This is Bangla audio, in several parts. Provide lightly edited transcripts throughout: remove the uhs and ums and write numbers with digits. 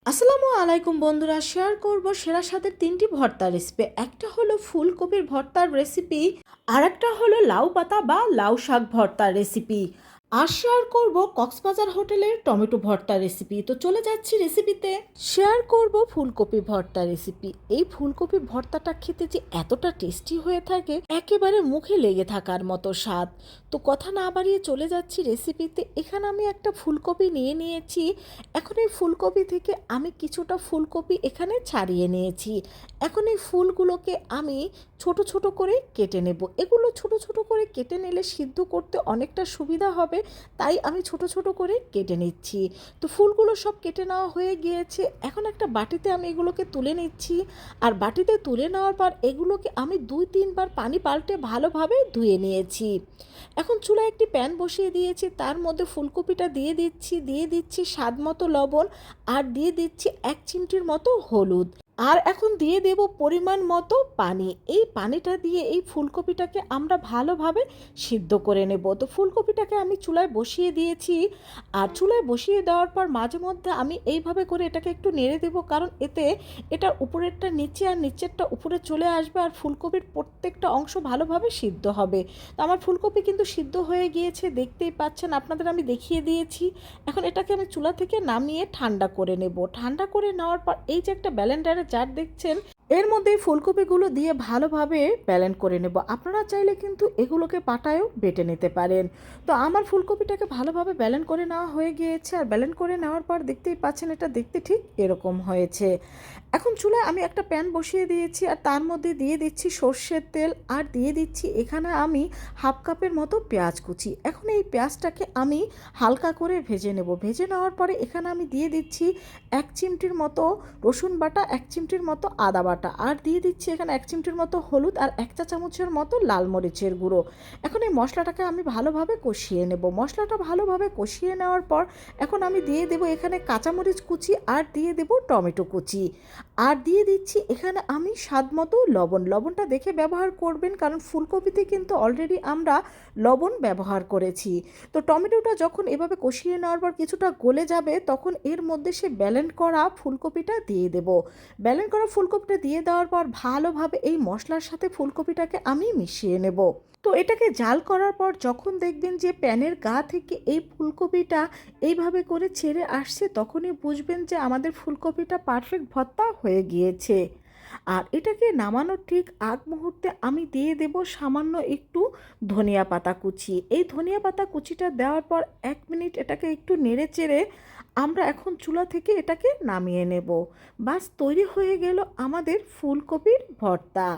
আসসালামু আলাইকুম বন্ধুরা, শেয়ার করব সেরা স্বাদের তিনটি ভর্তার রেসিপি। একটা হলো ফুলকপির ভর্তার রেসিপি, আর একটা হলো লাউ পাতা বা লাউ শাক ভর্তার রেসিপি, আর শেয়ার করব কক্সবাজার হোটেলের টমেটো ভর্তার রেসিপি। তো চলে যাচ্ছি রেসিপিতে। শেয়ার করব ফুলকপি ভর্তা রেসিপি। এই ফুলকপি ভর্তাটা খেতে যে এতটা টেস্টি হয়ে থাকে, একেবারে মুখে লেগে থাকার মতো স্বাদ। তো কথা না বাড়িয়ে চলে যাচ্ছি রেসিপিতে। এখানে আমি একটা ফুলকপি নিয়ে নিয়েছি। এখন এই ফুলকপি থেকে আমি কিছুটা ফুলকপি এখানে ছাড়িয়ে নিয়েছি। এখন এই ফুলগুলোকে আমি ছোট ছোট করে কেটে নেব। এগুলো ছোট ছোট করে কেটে নিলে সিদ্ধ করতে অনেকটা সুবিধা হবে, তাই আমি ছোট ছোট করে কেটে নিচ্ছি। তো ফুলগুলো সব কেটে নেওয়া হয়ে গিয়েছে। এখন একটা বাটিতে আমি এগুলোকে তুলে নিচ্ছি। আর বাটিতে তুলে নেওয়ার পর এগুলোকে আমি 2-3 বার পানি পাল্টে ভালোভাবে ধুয়ে নিয়েছি। এখন চুলায় একটি প্যান বসিয়ে দিয়েছি, তার মধ্যে ফুলকপিটা দিয়ে দিচ্ছি স্বাদ মতো লবণ, আর দিয়ে দিচ্ছি 1 চিমটির মতো হলুদ, আর এখন দিয়ে দেব পরিমাণ মতো পানি। এই পানিটা দিয়ে এই ফুলকপিটাকে আমরা ভালোভাবে সিদ্ধ করে নেব। তো ফুলকপিটাকে আমি চুলায় বসিয়ে দিয়েছি। আর চুলায় বসিয়ে দেওয়ার পর মাঝে মধ্যে আমি এইভাবে করে এটাকে একটু নেড়ে দেব, কারণ এতে এটার উপরেরটা নিচে আর নিচেরটা উপরে চলে আসবে, আর ফুলকপির প্রত্যেকটা অংশ ভালোভাবে সিদ্ধ হবে। তো আমার ফুলকপি কিন্তু সিদ্ধ হয়ে গিয়েছে, দেখতেই পাচ্ছেন, আপনাদের আমি দেখিয়ে দিয়েছি। এখন এটাকে আমি চুলা থেকে নামিয়ে ঠান্ডা করে নেব। ঠান্ডা করে নেওয়ার পর এই যে একটা ব্লেন্ডারের জার দেখছেন, এর মধ্যে এই ফুলকপিগুলো দিয়ে ভালোভাবে ব্লেন্ড করে নেব। আপনারা চাইলে কিন্তু এগুলোকে পাটায়ও বেটে নিতে পারেন। তো আমার ফুলকপিটাকে ভালোভাবে ব্লেন্ড করে নেওয়া হয়ে গিয়েছে। আর ব্লেন্ড করে নেওয়ার পর দেখতেই পাচ্ছেন এটা দেখতে ঠিক এরকম হয়েছে। এখন চুলায় আমি একটা প্যান বসিয়ে দিয়েছি, আর তার মধ্যে দিয়ে দিচ্ছি সর্ষের তেল, আর দিয়ে দিচ্ছি এখানে আমি 1/2 কাপের মতো পেঁয়াজ কুচি। এখন এই পেঁয়াজটাকে আমি হালকা করে ভেজে নেব। ভেজে নেওয়ার পরে এখানে আমি দিয়ে দিচ্ছি 1 চিমটির মতো রসুন বাটা, 1 চিমটির মতো আদা বাটা, আর দিয়ে দিচ্ছি এখানে 1 চিমটির মতো হলুদ, আর 1 চা চামচের মতো লাল মরিচের গুঁড়ো। এখন এই মশলাটাকে আমি ভালোভাবে কষিয়ে নেব। মশলাটা ভালোভাবে কষিয়ে নেওয়ার পর এখন আমি দিয়ে দেব এখানে কাঁচামরিচ কুচি, আর দিয়ে দেব টমেটো কুচি, আর দিয়ে দিচ্ছি এখানে আমি স্বাদ মতো লবণ। লবণটা দেখে ব্যবহার করবেন, কারণ ফুলকপিতে কিন্তু অলরেডি আমরা লবণ ব্যবহার করেছি। তো টমেটোটা যখন এভাবে কষিয়ে নেওয়ার পর কিছুটা গলে যাবে, তখন এর মধ্যে সে ব্লেন্ড করা ফুলকপিটা দিয়ে দেব। ব্লেন্ড করা ফুলকপিটা দিয়ে দেওয়ার পর ভালোভাবে এই মশলার সাথে ফুলকপিটাকে আমি মিশিয়ে নেব। তো এটাকে জাল করার পর যখন দেখবেন যে প্যানের গা থেকে এই ফুলকপিটা এইভাবে করে ছেড়ে আসছে, তখনই বুঝবেন যে আমাদের ফুলকপিটা পারফেক্ট ভর্তা হয়ে গিয়েছে। আর এটাকে নামানোর ঠিক আগ মুহূর্তে আমি দিয়ে দেব সামান্য একটু ধনিয়া পাতা কুচি। এই ধনিয়া পাতা কুচিটা দেওয়ার পর 1 মিনিট এটাকে একটু নেড়ে চেড়ে আমরা এখন চুলা থেকে এটাকে নামিয়ে নেব। বাস, তৈরি হয়ে গেল আমাদের ফুলকপির ভর্তা।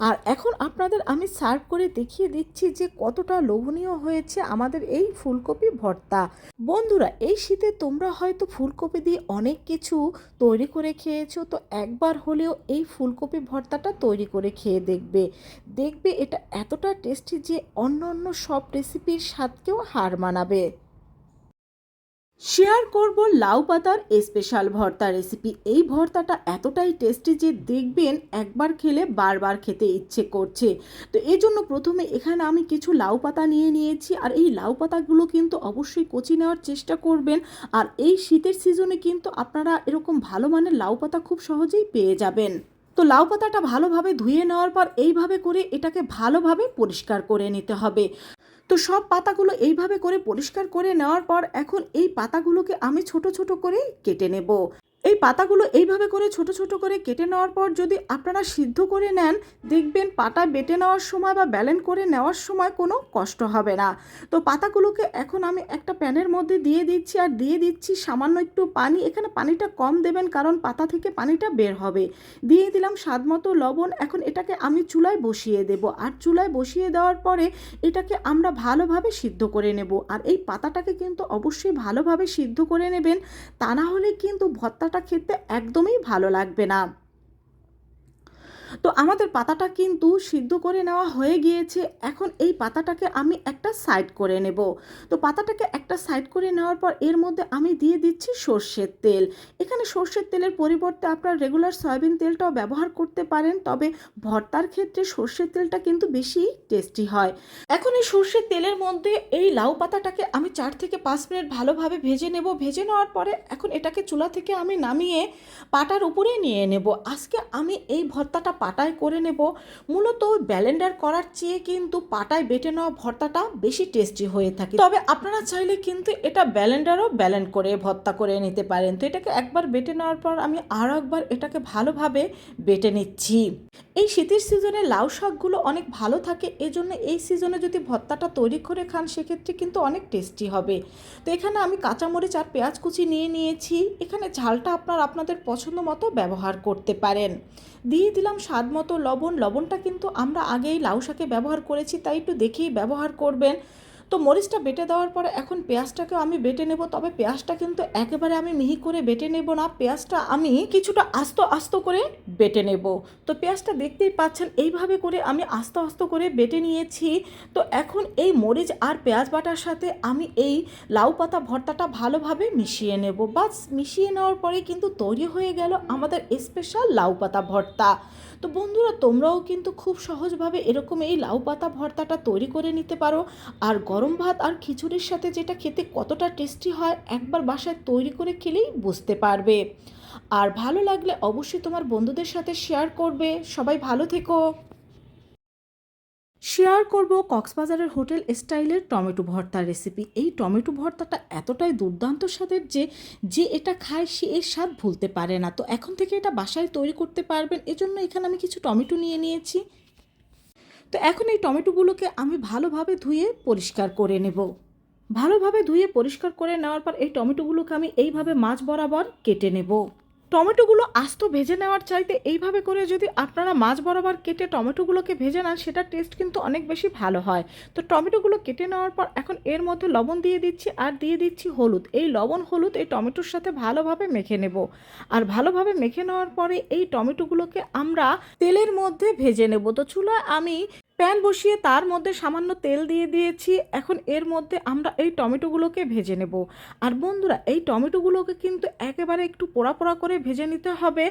আর এখন আপনাদের আমি সার্ভ করে দেখিয়ে দিচ্ছি যে কতটা লোভনীয় হয়েছে আমাদের এই ফুলকপি ভর্তা। বন্ধুরা, এই শীতে তোমরা হয়তো ফুলকপি দিয়ে অনেক কিছু তৈরি করে খেয়েছো, তো একবার হলেও এই ফুলকপি ভর্তাটা তৈরি করে খেয়ে দেখবে। দেখবে এটা এতটা টেস্টি যে অন্য অন্য সব রেসিপির স্বাদকেও হার মানাবে। শেয়ার করব লাউ পাতার স্পেশাল ভর্তা রেসিপি। এই ভর্তাটা এতটাই টেস্টি যে দেখবেন একবার খেলে বারবার খেতে ইচ্ছে করছে। তো এই জন্য প্রথমে এখানে আমি কিছু লাউ পাতা নিয়ে নিয়েছি, আর এই লাউ পাতাগুলো কিন্তু অবশ্যই কচি নেওয়ার চেষ্টা করবেন। আর এই শীতের সিজনে কিন্তু আপনারা এরকম ভালো মানের লাউ পাতা খুব সহজেই পেয়ে যাবেন। তো লাউ পাতাটা ভালোভাবে ধুয়ে নেওয়ার পর এইভাবে করে এটাকে ভালোভাবে পরিষ্কার করে নিতে হবে। তো সব পাতাগুলো এইভাবে করে পরিষ্কার করে নেওয়ার পর এখন এই পাতাগুলোকে আমি ছোট ছোট করে কেটে নেব। এই পাতাগুলো এইভাবে করে ছোট ছোট করে কেটে নেওয়ার পর যদি আপনারা সিদ্ধ করে নেন, দেখবেন পাটা বেটে নেওয়ার সময় বা ব্যালেন্ড করে নেওয়ার সময় কোনো কষ্ট হবে না। তো পাতাগুলোকে এখন আমি একটা প্যানের মধ্যে দিয়ে দিচ্ছি, আর দিয়ে দিচ্ছি সামান্য একটু পানি। এখানে পানিটা কম দেবেন, কারণ পাতা থেকে পানিটা বের হবে। দিয়ে দিলাম স্বাদ মতো লবণ। এখন এটাকে আমি চুলায় বসিয়ে দেব, আর চুলায় বসিয়ে দেওয়ার পরে এটাকে আমরা ভালোভাবে সিদ্ধ করে নেব। আর এই পাতাটাকে কিন্তু অবশ্যই ভালোভাবে সিদ্ধ করে নেবেন, তা না হলে কিন্তু ভর্তাটা খেতে একদমই ভালো লাগবে না। তো আমাদের পাতাটা কিন্তু সিদ্ধ করে নেওয়া হয়ে গিয়েছে। এখন এই পাতাটাকে আমি একটা সাইড করে নেব। তো পাতাটাকে একটা সাইড করে নেওয়ার পর এর মধ্যে আমি দিয়ে দিচ্ছি সর্ষের তেল। এখানে সর্ষের তেলের পরিবর্তে আপনারা রেগুলার সয়াবিন তেলটাও ব্যবহার করতে পারেন, তবে ভর্তার ক্ষেত্রে সর্ষের তেলটা কিন্তু বেশি টেস্টি হয়। এখন এই সর্ষের তেলের মধ্যে এই লাউ পাতাটাকে আমি 4 থেকে 5 মিনিট ভালোভাবে ভেজে নেব। ভেজে নেওয়ার পরে এখন এটাকে চুলা থেকে আমি নামিয়ে পাটার উপরে নিয়ে নেব। আজকে আমি এই ভর্তাটা পাটায় করে নেব। মূলত ব্লেন্ডার করার চেয়ে কিন্তু পাটায় বেটে নেওয়া ভর্তাটা বেশি টেস্টি হয়ে থাকে, তবে আপনারা চাইলে কিন্তু এটা ব্লেন্ডারও ব্লেন্ড করে ভর্তা করে নিতে পারেন। তো এটাকে একবার বেটে নেওয়ার পর আমি আরও একবার এটাকে ভালোভাবে বেটে নিচ্ছি। এই শীতের সিজনে লাউ শাকগুলো অনেক ভালো থাকে, এজন্য এই সিজনে যদি ভর্তাটা তৈরি করে খান সেক্ষেত্রে কিন্তু অনেক টেস্টি হবে। তো এখানে আমি কাঁচামরিচ আর পেঁয়াজ কুচি নিয়ে নিয়েছি। এখানে ঝালটা আপনাদের পছন্দ মতো ব্যবহার করতে পারেন। দিয়ে দিলাম স্বাদ মতো লবণ। লবণটা কিন্তু আমরা আগেই লাউ শাকে ব্যবহার করেছি, তাই একটু দেখেই ব্যবহার করবেন। তো মরিচটা বেটে দেওয়ার পরে এখন পেঁয়াজটাকেও আমি বেটে নেব, তবে পেঁয়াজটা কিন্তু একেবারে আমি মিহি করে বেটে নেব না, পেঁয়াজটা আমি কিছুটা আস্ত আস্ত করে বেটে নেব। তো পেঁয়াজটা দেখতেই পাচ্ছেন এইভাবে করে আমি আস্ত আস্ত করে বেটে নিয়েছি। তো এখন এই মরিচ আর পেঁয়াজ বাটার সাথে আমি এই লাউ পাতা ভর্তাটা ভালোভাবে মিশিয়ে নেব। বাস মিশিয়ে নেওয়ার পরে কিন্তু তৈরি হয়ে গেল আমাদের স্পেশাল লাউ পাতা ভর্তা। তো বন্ধুরা, তোমরাও কিন্তু খুব সহজভাবে এরকম এই লাউ পাতা ভর্তাটা তৈরি করে নিতে পারো। আর গরম ভাত আর খিচুড়ির সাথে যেটা খেতে কতটা টেস্টি হয় একবার বাসায় তৈরি করে খেলেই বুঝতে পারবে। আর ভালো লাগলে অবশ্যই তোমার বন্ধুদের সাথে শেয়ার করবে। সবাই ভালো থেকো। শেয়ার করব কক্সবাজারের হোটেল স্টাইলের টমেটো ভর্তার রেসিপি। এই টমেটো ভর্তাটা এতটাই দুর্দান্ত স্বাদের যে যে এটা খায় সে এর স্বাদ ভুলতে পারে না। তো এখন থেকে এটা বাসায় তৈরি করতে পারবেন, এজন্য এখানে আমি কিছু টমেটো নিয়ে নিয়েছি। তো এখন এই টমেটোগুলোকে আমি ভালোভাবে ধুয়ে পরিষ্কার করে নেব। ভালোভাবে ধুয়ে পরিষ্কার করে নেওয়ার পর এই টমেটোগুলোকে আমি এইভাবে মাছ বরাবর কেটে নেব। টমেটোগুলো আস্ত ভেজে নেওয়ার চাইতে এইভাবে করে যদি আপনারা মাছ বরাবর কেটে টমেটোগুলোকে ভেজে নেন সেটার টেস্ট কিন্তু অনেক বেশি ভালো হয়। তো টমেটোগুলো কেটে নেওয়ার পর এখন এর মধ্যে লবণ দিয়ে দিচ্ছি আর দিয়ে দিচ্ছি হলুদ। এই লবণ হলুদ এই টমেটোর সাথে ভালোভাবে মেখে নেব। আর ভালোভাবে মেখে নেওয়ার পরে এই টমেটোগুলোকে আমরা তেলের মধ্যে ভেজে নেব। তো চুলায় আমি প্যান বসিয়ে তার মধ্যে সামান্য তেল দিয়ে দিয়েছি। এখন এর মধ্যে আমরা এই টমেটোগুলোকে ভেজে নেব। আর বন্ধুরা, এই টমেটোগুলোকে কিন্তু একেবারে একটু পোড়া পোড়া করে ভেজে নিতে হবে।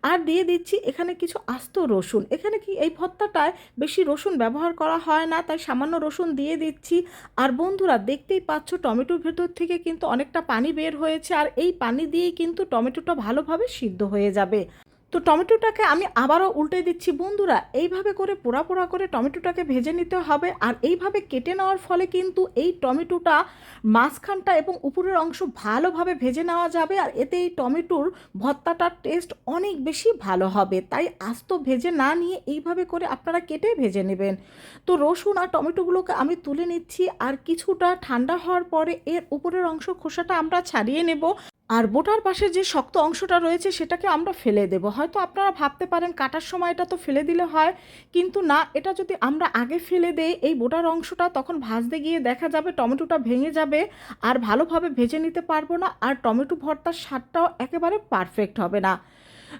আর দিয়ে দিচ্ছি এখানে কিছু আস্ত রসুন। এখানে কি এই ভর্তাটায় বেশি রসুন ব্যবহার করা হয় না, তাই সামান্য রসুন দিয়ে দিচ্ছি। আর বন্ধুরা, দেখতেই পাচ্ছ টমেটোর ভেতর থেকে কিন্তু অনেকটা পানি বের হয়েছে, আর এই পানি দিয়েই কিন্তু টমেটোটা ভালোভাবে সিদ্ধ হয়ে যাবে। তো টমেটোটাকে আমি আবারও উল্টে দিচ্ছি। বন্ধুরা, এইভাবে করে পোড়া পোড়া করে টমেটোটাকে ভেজে নিতে হবে। আর এইভাবে কেটে নেওয়ার ফলে কিন্তু এই টমেটোটা মাঝখানটা এবং উপরের অংশ ভালোভাবে ভেজে নেওয়া যাবে, আর এতে এই টমেটোর ভর্তাটার টেস্ট অনেক বেশি ভালো হবে। তাই আস্ত ভেজে না নিয়ে এইভাবে করে আপনারা কেটে ভেজে নেবেন। তো রসুন আর টমেটোগুলোকে আমি তুলে নিচ্ছি, আর কিছুটা ঠান্ডা হওয়ার পরে এর উপরের অংশ খোসাটা আমরা ছাড়িয়ে নেব। আর বোটার পাশে যে শক্ত অংশটা রয়েছে সেটাকে আমরা ফেলে দেব। হয়তো আপনারা ভাবতে পারেন কাটার সময় এটা তো ফেলে দিলে হয়, কিন্তু না, এটা যদি আমরা আগে ফেলে দেই এই বোটার অংশটা তখন ভাজতে গিয়ে দেখা যাবে টমেটোটা ভেঙে যাবে, আর ভালোভাবে ভেজে নিতে পারবো না, আর টমেটো ভর্তার স্বাদটাও একেবারে পারফেক্ট হবে না।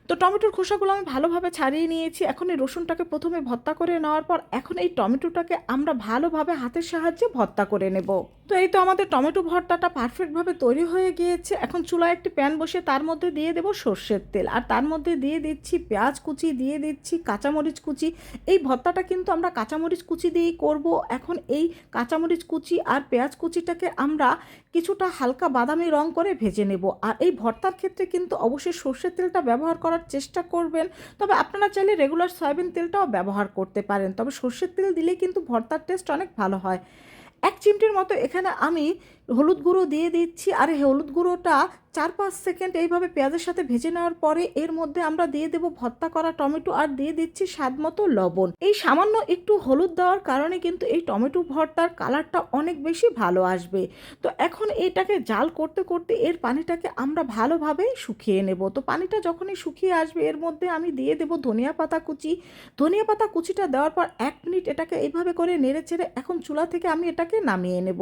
তো টমেটোর খোসাগুলো আমি ভালোভাবে ছাড়িয়ে নিয়েছি। এখন এই রসুনটাকে প্রথমে ভর্তা করে নেওয়ার পর এখন এই টমেটোটাকে আমরা ভালোভাবে হাতের সাহায্যে ভর্তা করে নেব। তো এই তো আমাদের টমেটো ভর্তাটা পারফেক্টভাবে তৈরি হয়ে গিয়েছে। এখন চুলায় একটি প্যান বসিয়ে তার মধ্যে দিয়ে দেবো সর্ষের তেল, আর তার মধ্যে দিয়ে দিচ্ছি পেঁয়াজ কুচি, দিয়ে দিচ্ছি কাঁচামরিচ কুচি। এই ভর্তাটা কিন্তু আমরা কাঁচামরিচ কুচি দিয়েই করব। এখন এই কাঁচামরিচ কুচি আর পেঁয়াজ কুচিটাকে আমরা কিছুটা হালকা বাদামি রং করে ভেজে নেব। আর এই ভর্তার ক্ষেত্রে কিন্তু অবশ্যই সর্ষের তেলটা ব্যবহার করার চেষ্টা করবেন, তবে আপনারা চাইলে রেগুলার সয়াবিন তেলটাও ব্যবহার করতে পারেন, তবে সর্ষের তেল দিলে কিন্তু ভর্তার টেস্ট অনেক ভালো হয়। 1 চিমটির মতো এখানে আমি হলুদ গুঁড়ো দিয়ে দিচ্ছি, আর এই হলুদ গুঁড়োটা 4-5 সেকেন্ড এইভাবে পেঁয়াজের সাথে ভেজে নেওয়ার পরে এর মধ্যে আমরা দিয়ে দেবো ভর্তা করা টমেটো, আর দিয়ে দিচ্ছি স্বাদ মতো লবণ। এই সামান্য একটু হলুদ দেওয়ার কারণে কিন্তু এই টমেটো ভর্তার কালারটা অনেক বেশি ভালো আসবে। তো এখন এইটাকে জাল করতে করতে এর পানিটাকে আমরা ভালোভাবে শুকিয়ে নেব। তো পানিটা যখনই শুকিয়ে আসবে এর মধ্যে আমি দিয়ে দেবো ধনিয়া পাতা কুচি। ধনিয়া পাতা কুচিটা দেওয়ার পর 1 মিনিট এটাকে এইভাবে করে নেড়ে চেড়ে এখন চুলা থেকে আমি এটাকে নামিয়ে নেব।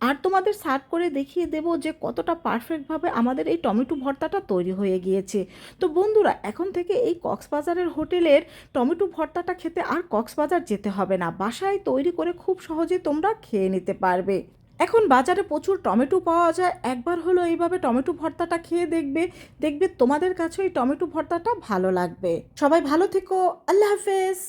আর তোমাদের সার্ভ করে দেখিয়ে দেব যে কতটা পারফেক্টভাবে আমাদের এই টমেটো ভর্তাটা তৈরি হয়ে গিয়েছে। তো বন্ধুরা, এখন থেকে এই কক্সবাজারের হোটেলের টমেটো ভর্তাটা খেতে আর কক্সবাজার যেতে হবে না, বাসায় তৈরি করে খুব সহজে তোমরা খেয়ে নিতে পারবে। এখন বাজারে প্রচুর টমেটো পাওয়া যায়, একবার হলো এইভাবে টমেটো ভর্তাটা খেয়ে দেখবে, দেখবে তোমাদের কাছে এই টমেটো ভর্তাটা ভালো লাগবে। সবাই ভালো থেকো, আল্লাহ হাফেজ।